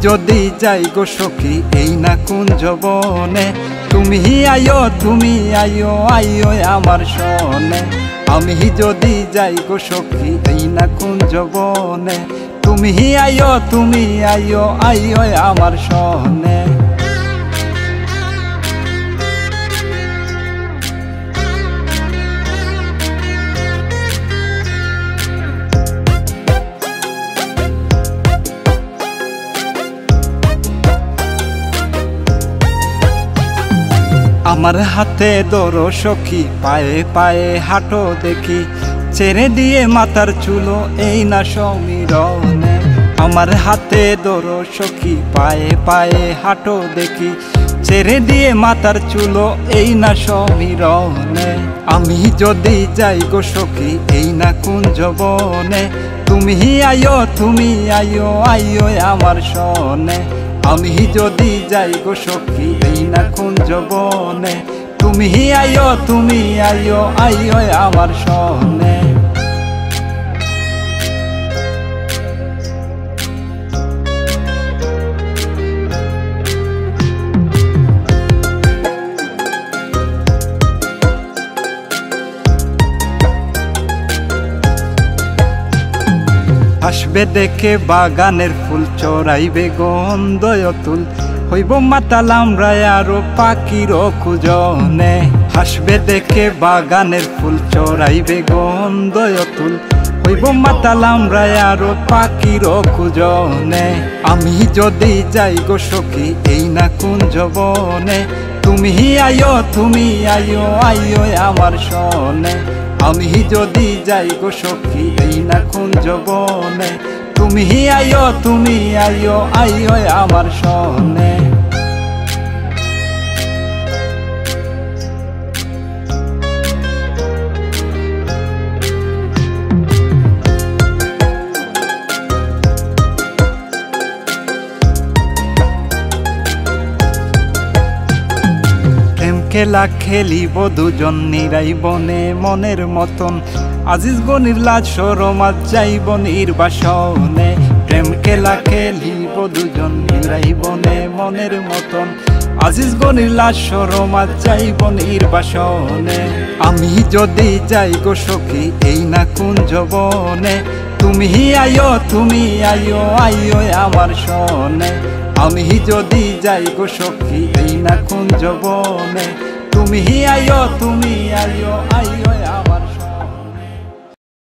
যদি যাই গো সখী এই না কুঞ্জবনে, তুমি আইও আইও আমার সনে। আমি যদি যাই গো সখী এই না কুঞ্জবনে, তুমি আইও আইও আমার সনে। আমার হাতে ধরো সখী, পায়ে পায়ে হাঁটো দেখি, ছেড়ে দিয়ে মাথার চুলো এই না সমীরণে। আমার হাতে ধরো সখী, পায়ে পায়ে হাঁটো দেখি, ছেড়ে দিয়ে মাথার চুলো এই না সমীরণে। আমি যদি যাই গো সখী এই না কুঞ্জবনে, তুমি আইও আইও আমার সনে। আমি যদি যাই গো সখী এই না কুঞ্জবনে, তুমি আইও আইও আমার সনে। আসবে দেখে বাগানের ফুল, চড়াইবে গন্ধ অতুল, হইব মাতাল আমরা আরো পাখির খুঁজনে। হাসবে দেখে বাগানের ফুল, চড়াইবে গন্ধ অতুল, হইব মাতাল আমরা আরো পাখির খুঁজনে। আমি যদি যাই গো সখী এই না কুঞ্জবনে, তুমি আইও আইও আমার সনে। আমি যদি যাই গো সখী এই না কুঞ্জবনে, তুমি আইও আইও আমার সনে। খেলা খেলিব দুজন নিরাই বনে মনের মতন, আজিজ গনির লাজ শরম আজ যাইব নির্বাসনে। প্রেম খেলা খেলিব দুজন নিরাই বনে মনের মতন, আজিজ গনির লাজ শরম আজ যাইব নির্বাসনে। আমি যদি যাই গো সখী এই না কুঞ্জবনে, তুমি আইও আইও আমার সনে। আমি যদি যাই গো সখী এই না কুঞ্জবনে, তুমি আইও আইও